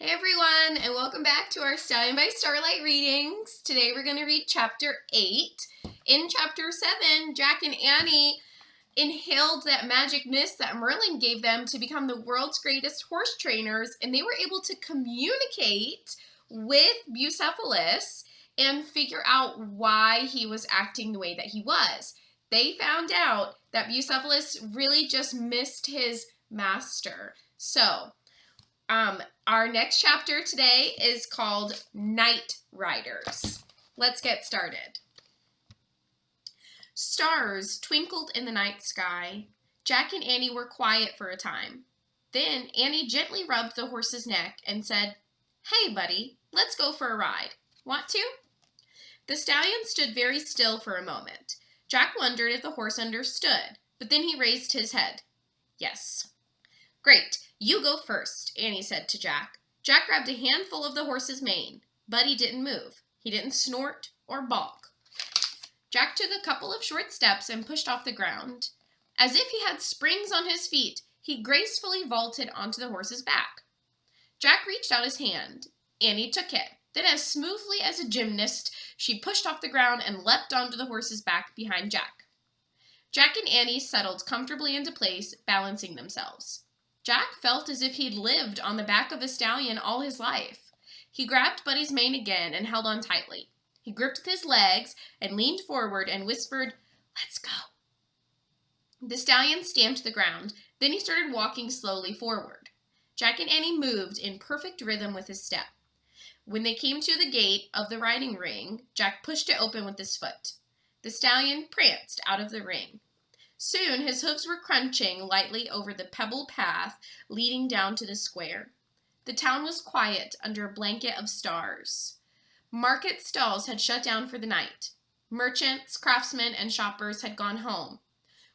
Hey everyone, and welcome back to our Stallion by Starlight readings. Today we're going to read Chapter 8. In Chapter 7, Jack and Annie inhaled that magic mist that Merlin gave them to become the world's greatest horse trainers, and they were able to communicate with Bucephalus and figure out why he was acting the way that he was. They found out that Bucephalus really just missed his master. So, our next chapter today is called Night Riders. Let's get started. Stars twinkled in the night sky. Jack and Annie were quiet for a time. Then Annie gently rubbed the horse's neck and said, "Hey, buddy, let's go for a ride. Want to?" The stallion stood very still for a moment. Jack wondered if the horse understood, but then he raised his head. "Yes." "Great. You go first," Annie said to Jack. Jack grabbed a handful of the horse's mane. Buddy didn't move. He didn't snort or balk. Jack took a couple of short steps and pushed off the ground. As if he had springs on his feet, he gracefully vaulted onto the horse's back. Jack reached out his hand. Annie took it. Then, as smoothly as a gymnast, she pushed off the ground and leapt onto the horse's back behind Jack. Jack and Annie settled comfortably into place, balancing themselves. Jack felt as if he'd lived on the back of a stallion all his life. He grabbed Buddy's mane again and held on tightly. He gripped with his legs and leaned forward and whispered, "Let's go." The stallion stamped the ground. Then he started walking slowly forward. Jack and Annie moved in perfect rhythm with his step. When they came to the gate of the riding ring, Jack pushed it open with his foot. The stallion pranced out of the ring. Soon his hooves were crunching lightly over the pebble path leading down to the square. The town was quiet under a blanket of stars. Market stalls had shut down for the night. Merchants, craftsmen, and shoppers had gone home.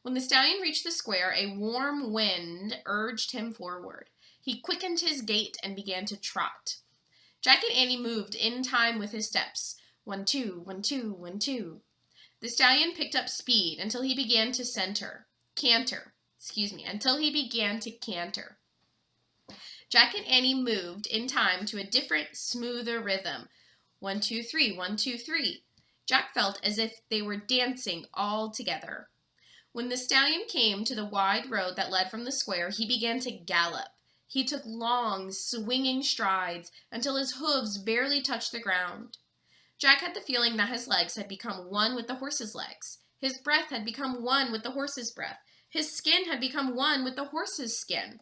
When the stallion reached the square, a warm wind urged him forward. He quickened his gait and began to trot. Jack and Annie moved in time with his steps. 1, 2, 1, 2, 1, 2. The stallion picked up speed until he began to canter. Jack and Annie moved in time to a different, smoother rhythm. 1, 2, 3, 1, 2, 3. Jack felt as if they were dancing all together. When the stallion came to the wide road that led from the square, he began to gallop. He took long, swinging strides until his hooves barely touched the ground. Jack had the feeling that his legs had become one with the horse's legs. His breath had become one with the horse's breath. His skin had become one with the horse's skin.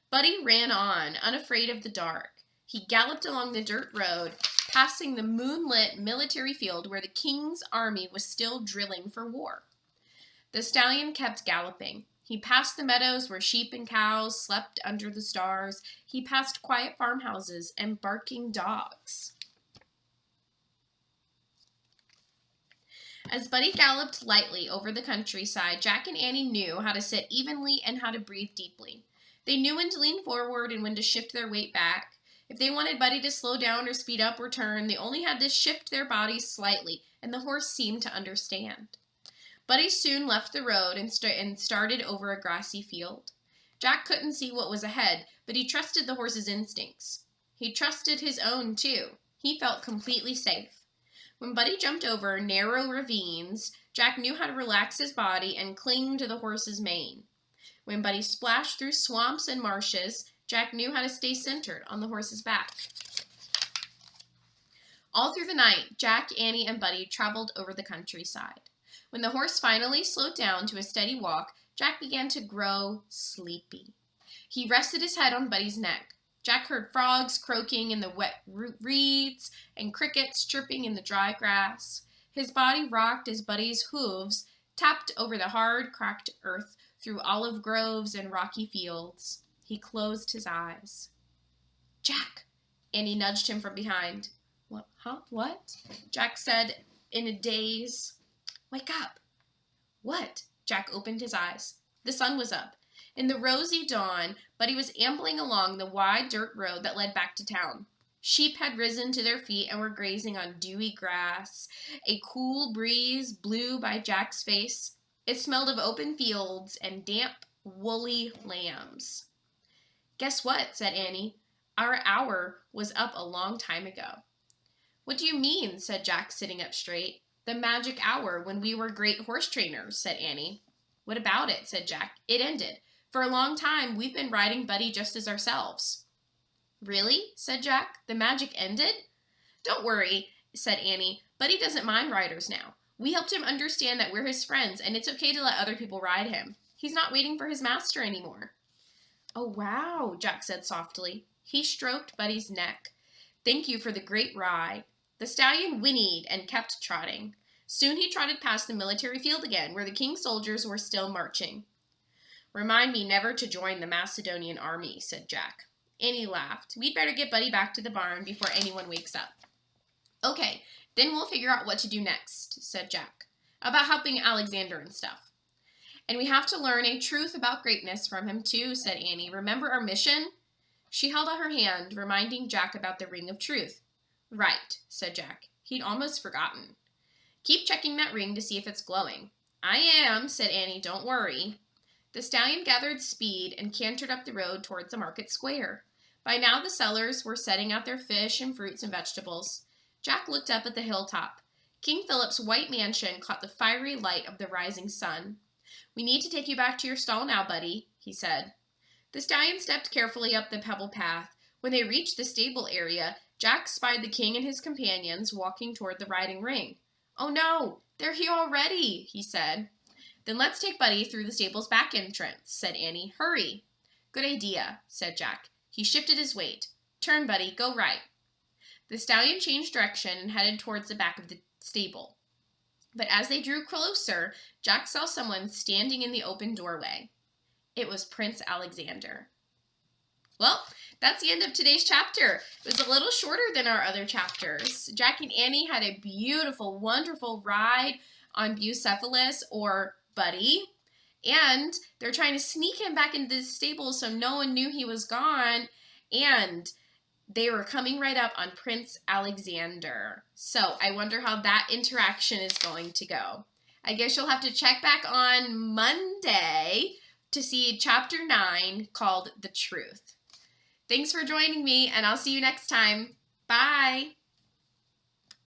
Buddy ran on, unafraid of the dark. He galloped along the dirt road, passing the moonlit military field where the king's army was still drilling for war. The stallion kept galloping. He passed the meadows where sheep and cows slept under the stars. He passed quiet farmhouses and barking dogs. As Buddy galloped lightly over the countryside, Jack and Annie knew how to sit evenly and how to breathe deeply. They knew when to lean forward and when to shift their weight back. If they wanted Buddy to slow down or speed up or turn, they only had to shift their bodies slightly, and the horse seemed to understand. Buddy soon left the road and started over a grassy field. Jack couldn't see what was ahead, but he trusted the horse's instincts. He trusted his own, too. He felt completely safe. When Buddy jumped over narrow ravines, Jack knew how to relax his body and cling to the horse's mane. When Buddy splashed through swamps and marshes, Jack knew how to stay centered on the horse's back. All through the night, Jack, Annie, and Buddy traveled over the countryside. When the horse finally slowed down to a steady walk, Jack began to grow sleepy. He rested his head on Buddy's neck. Jack heard frogs croaking in the wet reeds and crickets chirping in the dry grass. His body rocked as Buddy's hooves tapped over the hard, cracked earth through olive groves and rocky fields. He closed his eyes. "Jack!" Annie nudged him from behind. What? Jack said in a daze. "Wake up." "What?" Jack opened his eyes. The sun was up. In the rosy dawn, Buddy was ambling along the wide dirt road that led back to town. Sheep had risen to their feet and were grazing on dewy grass. A cool breeze blew by Jack's face. It smelled of open fields and damp, woolly lambs. "Guess what?" said Annie. Our hour was up a long time ago. What do you mean? Said Jack, sitting up straight. The magic hour when we were great horse trainers, said Annie. What about it? Said Jack. It ended. For a long time, we've been riding Buddy just as ourselves. Really? Said Jack. The magic ended? Don't worry, said Annie. Buddy doesn't mind riders now. We helped him understand that we're his friends, and it's okay to let other people ride him. He's not waiting for his master anymore. Oh, wow, Jack said softly. He stroked Buddy's neck. Thank you for the great ride. The stallion whinnied and kept trotting. Soon he trotted past the military field again, where the king's soldiers were still marching. Remind me never to join the Macedonian army, said Jack. Annie laughed. We'd better get Buddy back to the barn before anyone wakes up. Okay, then we'll figure out what to do next, said Jack. About helping Alexander and stuff. And we have to learn a truth about greatness from him too, said Annie. Remember our mission? She held out her hand, reminding Jack about the ring of truth. Right, said Jack. He'd almost forgotten. Keep checking that ring to see if it's glowing. I am, said Annie. Don't worry. The stallion gathered speed and cantered up the road towards the market square. By now the sellers were setting out their fish and fruits and vegetables. Jack looked up at the hilltop. King Philip's white mansion caught the fiery light of the rising sun. We need to take you back to your stall now, Buddy, he said. The stallion stepped carefully up the pebble path. When they reached the stable area, Jack spied the king and his companions walking toward the riding ring. Oh no, they're here already, he said. Then let's take Buddy through the stable's back entrance, said Annie. Hurry. Good idea, said Jack. He shifted his weight. Turn, Buddy, go right. The stallion changed direction and headed towards the back of the stable. But as they drew closer, Jack saw someone standing in the open doorway. It was Prince Alexander. Well, that's the end of today's chapter. It was a little shorter than our other chapters. Jack and Annie had a beautiful, wonderful ride on Bucephalus, or Buddy, and they're trying to sneak him back into the stable so no one knew he was gone, and they were coming right up on Prince Alexander. So I wonder how that interaction is going to go. I guess you'll have to check back on Monday to see chapter 9 called The Truth. Thanks for joining me, and I'll see you next time. Bye!